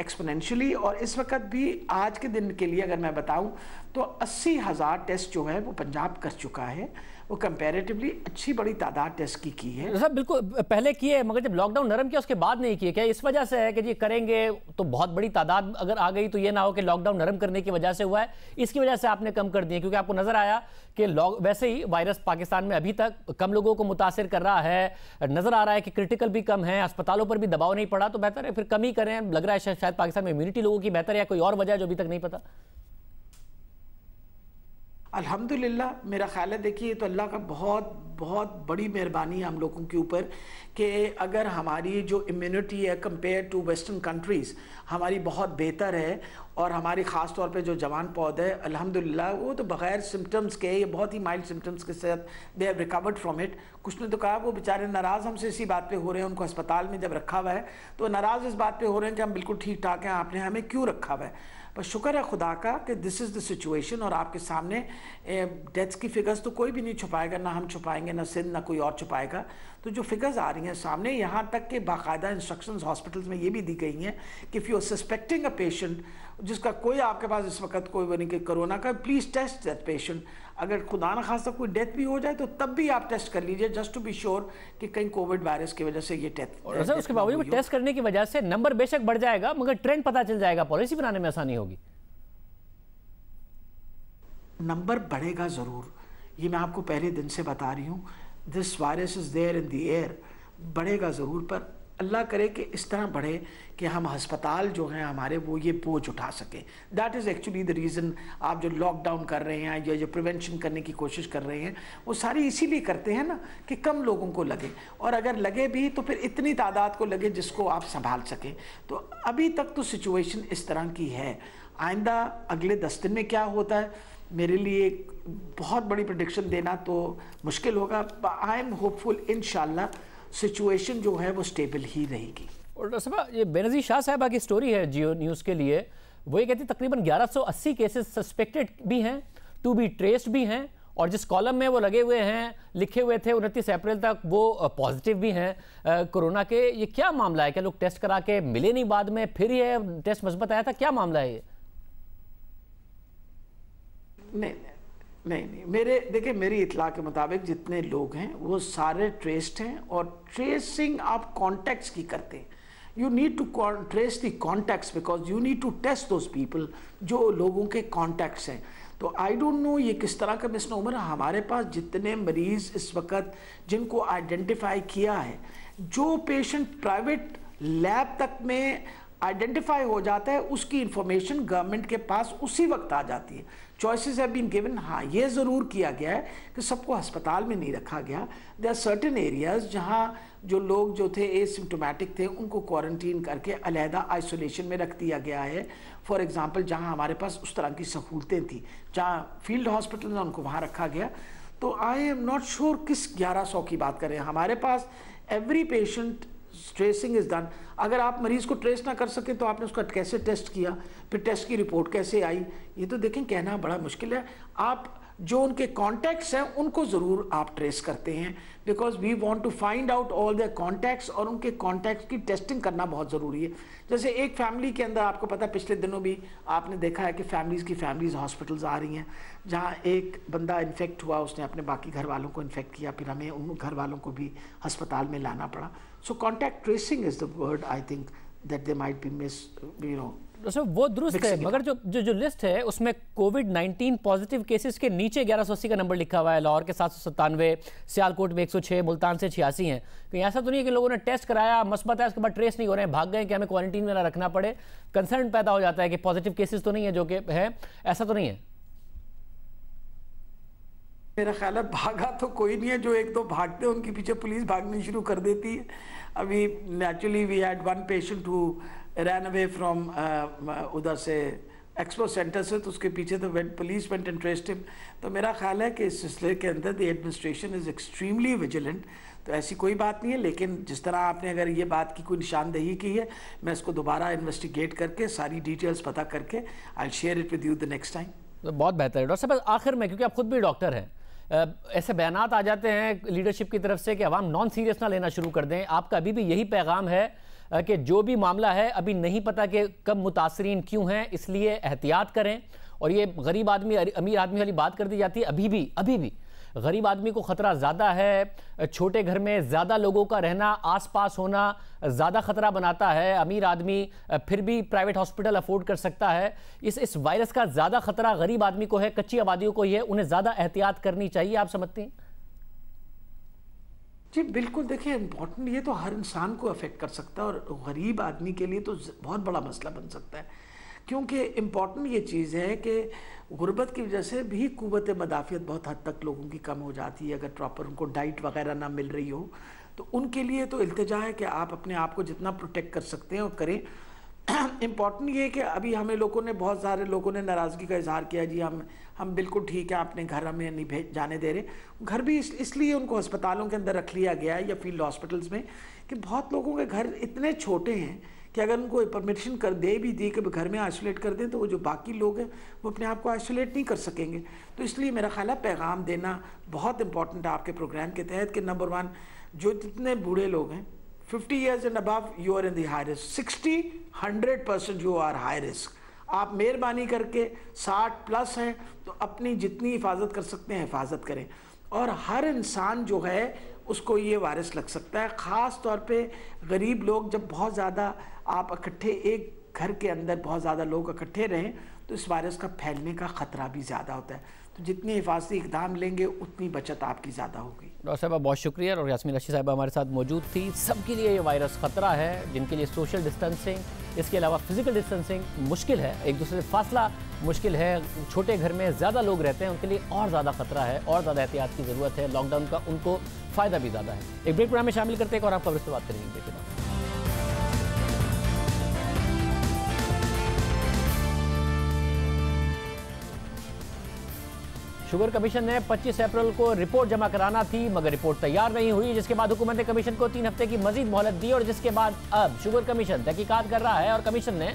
exponentially. और इस वक्त भी आज के दिन के लिए अगर मैं बताऊं तो 80,000 टेस्ट जो है वो पंजाब कर चुका है। वो कंपैरेटिवली अच्छी बड़ी तादाद टेस्ट की है। सर बिल्कुल पहले किए मगर जब लॉकडाउन नरम किया उसके बाद नहीं किए। क्या इस वजह से है कि जी करेंगे तो बहुत बड़ी तादाद अगर आ गई तो ये ना हो कि लॉकडाउन नरम करने की वजह से हुआ है, इसकी वजह से आपने कम कर दिए? क्योंकि आपको नजर आया कि वैसे ही वायरस पाकिस्तान में अभी तक कम लोगों को मुतासिर कर रहा है, नजर आ रहा है कि क्रिटिकल भी कम है, अस्पतालों पर भी दबाव नहीं पड़ा, तो बेहतर है फिर कम ही करें। लग रहा है शायद पाकिस्तान में इम्यूनिटी लोगों की बेहतर है या कोई और वजह जो अभी तक नहीं पता। अल्हम्दुलिल्लाह मेरा ख्याल है, देखिए तो अल्लाह का बहुत बहुत बड़ी मेहरबानी है हम लोगों के ऊपर कि अगर हमारी जो इम्यूनिटी है कंपेयर टू वेस्टर्न कंट्रीज़ हमारी बहुत बेहतर है और हमारी ख़ास तौर पे जो जवान पौधे है अल्हम्दुलिल्लाह वो तो बग़ैर सिम्टम्स के, ये बहुत ही माइल्ड सिम्टम्स के साथ they have recovered from it. कुछ ने तो कहा वो बेचारे नाराज़ हमसे इसी बात पे हो रहे हैं, उनको अस्पताल में जब रखा हुआ है तो नाराज़ इस बात पे हो रहे हैं कि हम बिल्कुल ठीक ठाक हैं, आपने हमें क्यों रखा हुआ है। पर शुक्र है खुदा का कि दिस इज़ द सिचुएशन और आपके सामने डेथ्स की फिगर्स तो कोई भी नहीं छुपाएगा, ना हम छुपाएंगे, ना सिंध, ना कोई और छुपाएगा। तो जो फिगर्स आ रही हैं सामने, यहाँ तक कि बाकायदा इंस्ट्रक्शंस हॉस्पिटल्स में ये भी दी गई हैं कि if you are suspecting a patient जिसका कोई आपके पास इस वक्त कोई बनी कि कोरोना का, प्लीज़ टेस्ट दैट पेशेंट। अगर खुदा न खास्ता कोई डेथ भी हो जाए तो तब भी आप टेस्ट कर लीजिए जस्ट टू बी श्योर कि कहीं कोविड वायरस की वजह से ये डेथ। और सर उसके बावजूद टेस्ट करने की वजह से नंबर बेशक बढ़ जाएगा मगर ट्रेंड पता चल जाएगा, पॉलिसी बनाने में आसानी होगी। नंबर बढ़ेगा ज़रूर, ये मैं आपको पहले दिन से बता रही हूँ। This virus is there in the air, बढ़ेगा ज़रूर, पर अल्लाह करे कि इस तरह बढ़े कि हम अस्पताल जो हैं हमारे वो ये बोझ उठा सके। That is actually the reason आप जो लॉकडाउन कर रहे हैं या जो प्रिवेंशन करने की कोशिश कर रहे हैं वो सारी इसीलिए करते हैं ना कि कम लोगों को लगे, और अगर लगे भी तो फिर इतनी तादाद को लगे जिसको आप संभाल सकें। तो अभी तक तो सिचुएशन इस तरह की है। आइंदा अगले 10 दिन में क्या होता है मेरे लिए बहुत बड़ी प्रेडिक्शन देना तो मुश्किल होगा। आई एम होपफुल इंशाल्लाह सिचुएशन जो है वो स्टेबल ही रहेगी। और साहब ये बेनज़ीर शाह साहबा की स्टोरी है जियो न्यूज़ के लिए, वो ये कहती तकरीबन 1180 केसेस सस्पेक्टेड भी हैं, टू बी ट्रेस्ड भी हैं और जिस कॉलम में वो लगे हुए हैं, लिखे हुए थे 29 अप्रैल तक, वो पॉजिटिव भी हैं कोरोना के। ये क्या मामला है? क्या लोग टेस्ट करा के मिले नहीं, बाद में फिर ये टेस्ट मस्बत आया था? क्या मामला है ये? नहीं, मेरी इतला के मुताबिक जितने लोग हैं वो सारे ट्रेस्ड हैं, और ट्रेसिंग आप कॉन्टैक्ट्स की करते हैं। You need to trace the contacts because you need to test those people जो लोगों के contacts हैं। तो आई डोंट नो ये किस तरह का मिसनोमर है। हमारे पास जितने मरीज इस वक्त जिनको आइडेंटिफाई किया है, जो पेशेंट प्राइवेट लैब तक में आइडेंटिफाई हो जाता है, उसकी इंफॉर्मेशन गवर्नमेंट के पास उसी वक्त आ जाती है। Choices have been given. हाँ, ये ज़रूर किया गया है कि सबको अस्पताल में नहीं रखा गया। देयर आर सर्टेन एरियाज जहाँ जो लोग जो थे एसिम्प्टोमेटिक थे उनको क्वारंटीन करके अलहदा आइसोलेशन में रख दिया गया है। फॉर एग्जांपल जहाँ हमारे पास उस तरह की सहूलतें थी, जहाँ फील्ड हॉस्पिटल में उनको वहाँ रखा गया। तो आई एम नॉट श्योर किस 1100 की बात करें। हमारे पास every patient tracing is done. अगर आप मरीज को ट्रेस ना कर सके तो आपने उसका कैसे टेस्ट किया, फिर टेस्ट की रिपोर्ट कैसे आई, ये तो देखें कहना बड़ा मुश्किल है। आप जो उनके कॉन्टैक्ट्स हैं उनको ज़रूर आप ट्रेस करते हैं, because we want to find out all their contacts, और उनके कॉन्टैक्ट्स की टेस्टिंग करना बहुत ज़रूरी है। जैसे एक फैमिली के अंदर आपको पता है पिछले दिनों भी आपने देखा है कि फैमिलीज़ हॉस्पिटल्स आ रही हैं, जहाँ एक बंदा इन्फेक्ट हुआ, उसने अपने बाकी घर वालों को इन्फेक्ट किया, फिर हमें उन घर वालों को भी अस्पताल में लाना पड़ा। So contact tracing is the word I think that they might be miss, you know. वो दुरुस्त है, मगर जो लिस्ट है उसमें कोविड-19 पॉजिटिव केसेस के नीचे 1180 का नंबर लिखा हुआ है। लाहौर के 797, सियालकोट में 106, मुल्तान से 86 हैं। कहीं ऐसा तो नहीं है कि लोगों ने टेस्ट कराया, मस्बत है, उसके बाद ट्रेस नहीं हो रहे हैं, भाग गए कि हमें क्वारंटीन में ना रखना पड़े? कंसर्न पैदा हो जाता है कि पॉजिटिव केसेस तो नहीं है जो कि है, ऐसा तो नहीं है? मेरा ख्याल है भागा तो कोई नहीं है। जो एक दो भागते हैं उनके पीछे पुलिस भागनी शुरू कर देती है। अभी naturally we had one patient who ran away from उधर से एक्सपो सेंटर से, तो उसके पीछे तो police went and traced him. तो मेरा ख्याल है कि इस सिलसिले के अंदर the administration is extremely vigilant. तो ऐसी कोई बात नहीं है, लेकिन जिस तरह आपने अगर ये बात की कोई निशानदेही की है, मैं इसको दोबारा इन्वेस्टिगेट करके सारी डिटेल्स पता करके I will share it with you the next time. तो बहुत बेहतर है। डॉक्टर साहब आखिर में, क्योंकि आप खुद भी डॉक्टर हैं, ऐसे बयानात आ जाते हैं लीडरशिप की तरफ से कि अवाम नॉन सीरियस ना लेना शुरू कर दें। आपका अभी भी यही पैगाम है कि जो भी मामला है अभी नहीं पता कि कब मुतासरीन क्यों हैं, इसलिए एहतियात करें। और ये गरीब आदमी अमीर आदमी वाली बात कर दी जाती है, अभी भी गरीब आदमी को ख़तरा ज़्यादा है। छोटे घर में ज़्यादा लोगों का रहना, आसपास होना ज़्यादा ख़तरा बनाता है। अमीर आदमी फिर भी प्राइवेट हॉस्पिटल अफोर्ड कर सकता है। इस वायरस का ज़्यादा ख़तरा गरीब आदमी को है, कच्ची आबादियों को ही है। उन्हें ज़्यादा एहतियात करनी चाहिए, आप समझते हैं? जी बिल्कुल। देखिए इम्पॉर्टेंट, ये तो हर इंसान को अफेक्ट कर सकता है, और गरीब आदमी के लिए तो बहुत बड़ा मसला बन सकता है। क्योंकि इम्पॉर्टेंट ये चीज़ है कि गुर्बत की वजह से भी क़ुव्वत मदाफ़ियत बहुत हद तक लोगों की कम हो जाती है। अगर प्रॉपर उनको डाइट वगैरह ना मिल रही हो, तो उनके लिए तो इल्तिजा है कि आप अपने आप को जितना प्रोटेक्ट कर सकते हैं और करें। इम्पॉर्टेंट ये है कि अभी हमें लोगों ने, बहुत सारे लोगों ने नाराज़गी का इजहार किया, जी हम बिल्कुल ठीक है, अपने घर हमें नहीं जाने दे रहे। घर भी इसलिए उनको अस्पतालों के अंदर रख लिया गया है या फील्ड हॉस्पिटल्स में, कि बहुत लोगों के घर इतने छोटे हैं कि अगर उनको परमिशन कर दे भी दी कि घर में आइसोलेट कर दें, तो वो जो बाकी लोग हैं वो अपने आप को आइसोलेट नहीं कर सकेंगे। तो इसलिए मेरा ख्याल है पैगाम देना बहुत इंपॉर्टेंट है आपके प्रोग्राम के तहत कि नंबर 1, जो जितने बूढ़े लोग हैं 50 years and above, you are in the high risk. 60-100% you are high risk. आप मेहरबानी करके 60+ हैं तो अपनी जितनी हिफाजत कर सकते हैं हिफाजत करें। और हर इंसान जो है उसको ये वायरस लग सकता है, ख़ास तौर पे गरीब लोग। जब बहुत ज़्यादा आप इकट्ठे एक घर के अंदर बहुत ज़्यादा लोग इकट्ठे रहें तो इस वायरस का फैलने का ख़तरा भी ज़्यादा होता है। तो जितनी हिफाजती इक़दाम लेंगे उतनी बचत आपकी ज़्यादा होगी। डॉक्टर साहब बहुत शुक्रिया। और यास्मीन रशीद साहब हमारे साथ मौजूद थी। सबके लिए ये वायरस ख़तरा है, जिनके लिए सोशल डिस्टेंसिंग, इसके अलावा फिजिकल डिस्टेंसिंग मुश्किल है, एक दूसरे से फासला मुश्किल है, छोटे घर में ज़्यादा लोग रहते हैं, उनके लिए और ज़्यादा ख़तरा है, और ज़्यादा एहतियात की ज़रूरत है। लॉकडाउन का उनको फ़ायदा भी ज़्यादा है। एक ब्रेक प्रोग्राम में शामिल करते हैं और आप खबर से बात करेंगे। ब्रेक के बाद शुगर कमीशन ने 25 अप्रैल को रिपोर्ट जमा कराना थी, मगर रिपोर्ट तैयार नहीं हुई, जिसके बाद हुकूमत ने कमीशन को 3 हफ्ते की मजीद मोहलत दी, और जिसके बाद अब शुगर कमीशन तहकीकात कर रहा है और कमीशन ने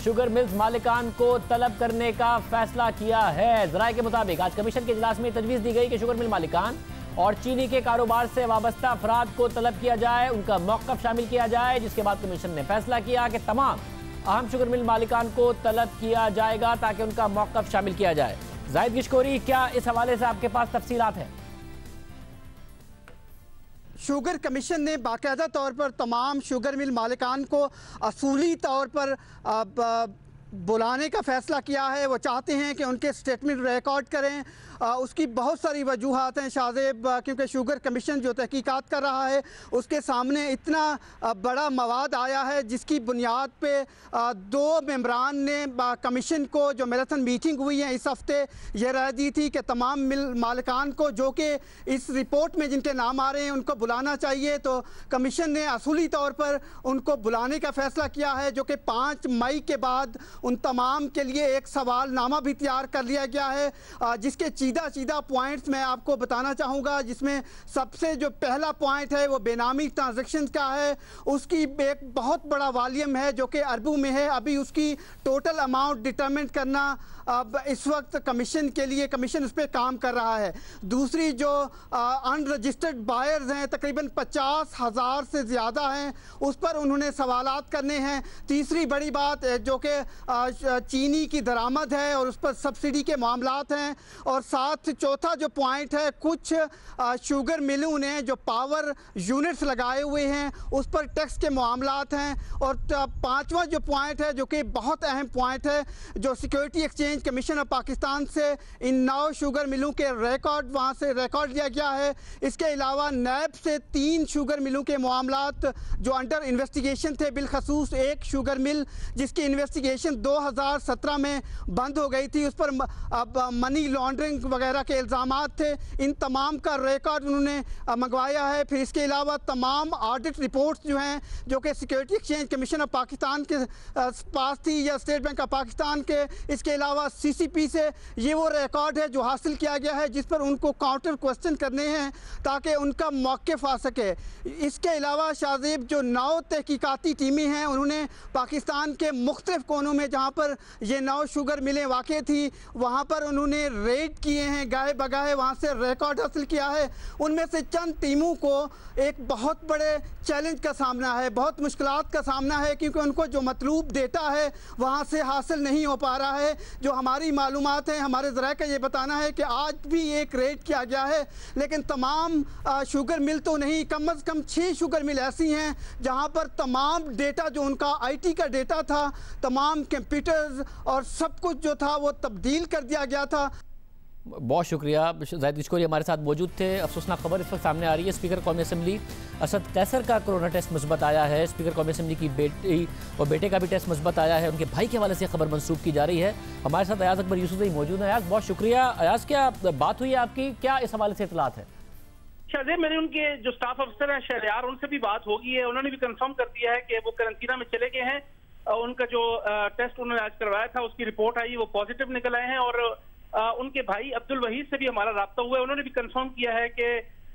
शुगर मिल्स मालिकान को तलब करने का फैसला किया है। जराये के मुताबिक आज कमीशन के इजलास में तजवीज़ दी गई कि शुगर मिल मालिकान और चीनी के कारोबार से वाबस्ता अफराद को तलब किया जाए, उनका मौक़िफ़ शामिल किया जाए, जिसके बाद कमीशन ने फैसला किया कि तमाम अहम शुगर मिल मालिकान को तलब किया जाएगा ताकि उनका मौक़िफ़ शामिल किया जाए। जाहिद गिशकोरी, क्या इस हवाले से आपके पास तफसीलात हैं? शुगर कमीशन ने बाकायदा तौर पर तमाम शुगर मिल मालिकान को असूली तौर पर बुलाने का फ़ैसला किया है। वो चाहते हैं कि उनके स्टेटमेंट रिकॉर्ड करें। उसकी बहुत सारी वजूहात हैं शाहजेब, क्योंकि शुगर कमीशन जो तहकीकात कर रहा है उसके सामने इतना बड़ा मवाद आया है जिसकी बुनियाद पे 2 मेंबरान ने कमीशन को, जो मैराथन मीटिंग हुई है इस हफ्ते, यह राय दी थी कि तमाम मिल मालिकान को जो कि इस रिपोर्ट में जिनके नाम आ रहे हैं उनको बुलाना चाहिए। तो कमीशन ने असूली तौर पर उनको बुलाने का फ़ैसला किया है, जो कि 5 मई के बाद उन तमाम के लिए एक सवालनामा भी तैयार कर लिया गया है, जिसके सीधा पॉइंट्स मैं आपको बताना चाहूँगा। जिसमें सबसे जो पहला पॉइंट है वो बेनामी ट्रांजैक्शन का है। उसकी एक बहुत बड़ा वॉल्यूम है जो कि अरबों में है। अभी उसकी टोटल अमाउंट डिटरमिन करना अब इस वक्त कमीशन के लिए, कमीशन उस पर काम कर रहा है। दूसरी जो अनरजिस्टर्ड बायर्स हैं तकरीबन 50,000 से ज़्यादा हैं, उस पर उन्होंने सवालात करने हैं। तीसरी बड़ी बात जो कि चीनी की दरामद है और उस पर सब्सिडी के मामलात हैं। और साथ चौथा जो पॉइंट है, कुछ शुगर मिलों ने जो पावर यूनिट्स लगाए हुए हैं उस पर टैक्स के मामलात हैं। और 5वां जो पॉइंट है जो कि बहुत अहम पॉइंट है, जो security exchange commission of Pakistan से इन 9 शुगर मिलों के रिकॉर्ड वहाँ से रिकॉर्ड लिया गया है। इसके अलावा नैब से 3 शुगर मिलों के मामलात जो अंडर इन्वेस्टिगेशन थे, बिलखसूस एक शुगर मिल जिसकी इन्वेस्टिगेशन 2017 में बंद हो गई थी, उस पर मनी लॉन्ड्रिंग वगैरह के इल्ज़ामात थे। इन तमाम का रिकॉर्ड उन्होंने मंगवाया है। फिर इसके अलावा तमाम ऑडिट रिपोर्ट्स जो हैं जो कि security exchange commission of Pakistan के पास थी या स्टेट बैंक ऑफ पाकिस्तान के, इसके अलावा सीसीपी से ये वो रिकॉर्ड है जो हासिल किया गया है जिस पर उनको काउंटर क्वेश्चन करने हैं ताकि उनका मौक़िफ़ आ सके। इसके अलावा शाहजेब जो 9 तहकीकाती टीमें हैं उन्होंने पाकिस्तान के मुख्तलिफ कोनों में जहाँ पर ये 9 शुगर मिलें वाक़ थी वहाँ पर उन्होंने रेड किए हैं, गाहे बगाहे वहाँ से रिकॉर्ड हासिल किया है। उनमें से चंद टीमों को एक बहुत बड़े चैलेंज का सामना है, बहुत मुश्किलात का सामना है, क्योंकि उनको जो मतलूब डेटा है वहाँ से हासिल नहीं हो पा रहा है। जो हमारी मालूमात हैं, हमारे ज़राए का ये बताना है कि आज भी एक रेड किया गया है, लेकिन तमाम शुगर मिल तो नहीं, कम अज़ कम 6 शुगर मिल ऐसी हैं जहाँ पर तमाम डेटा जो उनका IT का डेटा था, तमाम कंप्यूटर्स और सब कुछ जो था वो तब्दील कर दिया गया था। बहुत शुक्रिया। जाहिद गिशकोरी हमारे साथ मौजूद थे। अफसोसनाक खबर इस वक्त सामने आ रही है, स्पीकर कौमी असम्बली असद कैसर का कोरोना टेस्ट मुस्बत आया है। स्पीकर कौमी असम्बली की बेटी और बेटे का भी टेस्ट मुस्बत आया है। उनके भाई के हवाले से खबर मंसूब की जा रही है। हमारे साथ अयाज अकबर यूसुफ मौजूद है। अयाज, बहुत शुक्रिया। अयाज, क्या बात हुई है आपकी, क्या इस हवाले से इतलात है? शायद मेरे उनके जो स्टाफ अफसर हैं शहरयार, उनसे भी बात हो गई है। उन्होंने भी कंफर्म कर दिया है कि वो करंटीना में चले गए हैं। उनका जो टेस्ट उन्होंने आज करवाया था उसकी रिपोर्ट आई, वो पॉजिटिव निकल आए हैं। और उनके भाई अब्दुल वहीद से भी हमारा राब्ता हुआ है, उन्होंने भी कंफर्म किया है कि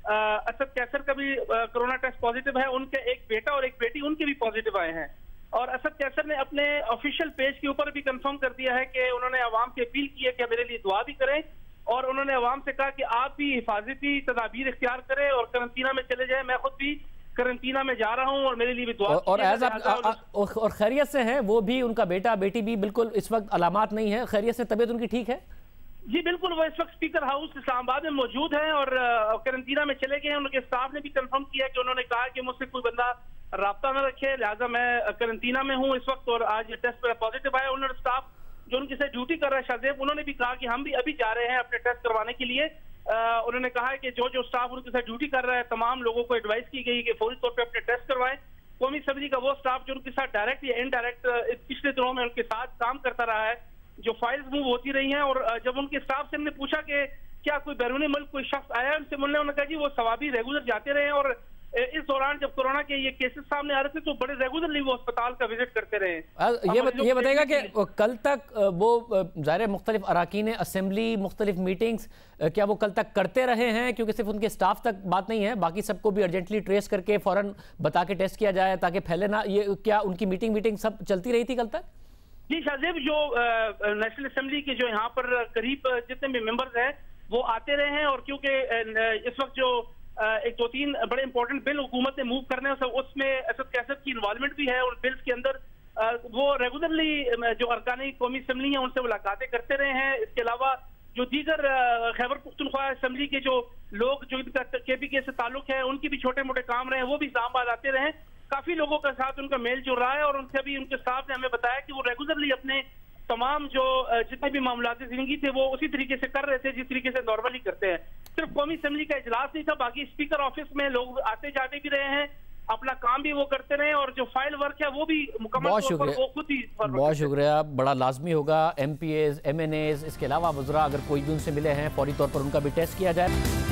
असद कैसर का भी कोरोना टेस्ट पॉजिटिव है। उनके एक बेटा और एक बेटी उनके भी पॉजिटिव आए हैं। और असद कैसर ने अपने ऑफिशियल पेज के ऊपर भी कंफर्म कर दिया है कि उन्होंने अवाम से अपील की है कि मेरे लिए दुआ भी करें, और उन्होंने अवाम से कहा कि आप भी हिफाजती तदाबीर इख्तियार करें और करंटीना में चले जाएं। मैं खुद भी करंटीना में जा रहा हूँ और मेरे लिए भी दुआ और खैरियत से हैं वो भी, उनका बेटा बेटी भी बिल्कुल इस वक्त अलामात नहीं है, खैरियत से, तबीयत उनकी ठीक है? जी बिल्कुल, वो इस वक्त स्पीकर हाउस इस्लामाबाद में मौजूद हैं और करंटीना में चले गए हैं। उनके स्टाफ ने भी कंफर्म किया कि उन्होंने कहा कि मुझसे कोई बंदा राब्ता न रखे, लिहाजा मैं करंटीना में हूँ इस वक्त। और आज ये टेस्ट मेरा पॉजिटिव आया। उन्होंने स्टाफ जो उनके साथ ड्यूटी कर रहा है शाहजेब, उन्होंने भी कहा कि हम भी अभी जा रहे हैं अपने टेस्ट करवाने के लिए। उन्होंने कहा है कि जो जो स्टाफ उनके साथ ड्यूटी कर रहा है तमाम लोगों को एडवाइस की गई कि फौरी तौर पर अपने टेस्ट करवाएं। कौमी असम्बली का वो स्टाफ जो उनके साथ डायरेक्ट या इनडायरेक्ट पिछले दिनों में उनके साथ काम करता रहा है, जो फाइल्स मूव होती रही हैं। और जब उनके स्टाफ से हमने पूछा कि क्या कोई बैरूनी मुल्क कोई शख्स आया उनसे मिलने, उन्होंने कहा जी वो सवाबी रेगुलर जाते रहे। और इस दौरान जब कोरोना के ये केसेस सामने आ रहे थे तो बड़े रेगुलरली वो अस्पताल का विजिट करते रहे। ये बताएगा कि कल तक वो ज़ाहिर मुख्तलिफ अराकीन असेंबली, मुख्तलिफ मीटिंग्स, क्या वो कल तक करते रहे हैं? क्योंकि सिर्फ उनके स्टाफ तक बात नहीं है, बाकी सबको भी अर्जेंटली ट्रेस करके फ़ौरन बता के टेस्ट किया जाए ताकि फैले ना। ये क्या उनकी मीटिंग सब चलती रही थी कल तक? जी शाहजेब, जो नेशनल असेंबली के जो यहाँ पर करीब जितने भी मेंबर्स हैं वो आते रहे हैं, और क्योंकि इस वक्त जो एक 2-3 बड़े इंपॉर्टेंट बिल हुकूमत ने मूव करने हैं, उसमें असद कैसद की इन्वॉल्वमेंट भी है, और बिल्स के अंदर वो रेगुलरली जो अरकानी कौमी असम्बली है उनसे मुलाकातें करते रहे हैं। इसके अलावा जो दीगर खैबर पख्तूनख्वा असम्बली के जो लोग जो इनका KPK से ताल्लुक है उनकी भी छोटे मोटे काम रहे हैं, वो भी इस्लामाबाद आते रहे। काफी लोगों के साथ उनका मेल जुल रहा है, और उनसे भी उनके स्टाफ ने हमें बताया कि वो रेगुलरली अपने तमाम जो जितने भी मामलात जिंदगी थे वो उसी तरीके से कर रहे थे जिस तरीके से नॉर्मली करते हैं। सिर्फ कौमी असम्बली का इजलास नहीं था, बाकी स्पीकर ऑफिस में लोग आते जाते भी रहे हैं, अपना काम भी वो करते रहे, और जो फाइल वर्क है वो भी मुकम्मल तौर पर वो खुद ही। बहुत शुक्रिया। बड़ा लाजमी होगा MPAs MNAs इसके अलावा वज़रा अगर कोई भी उनसे मिले हैं फौरी तौर पर उनका भी टेस्ट किया जाए।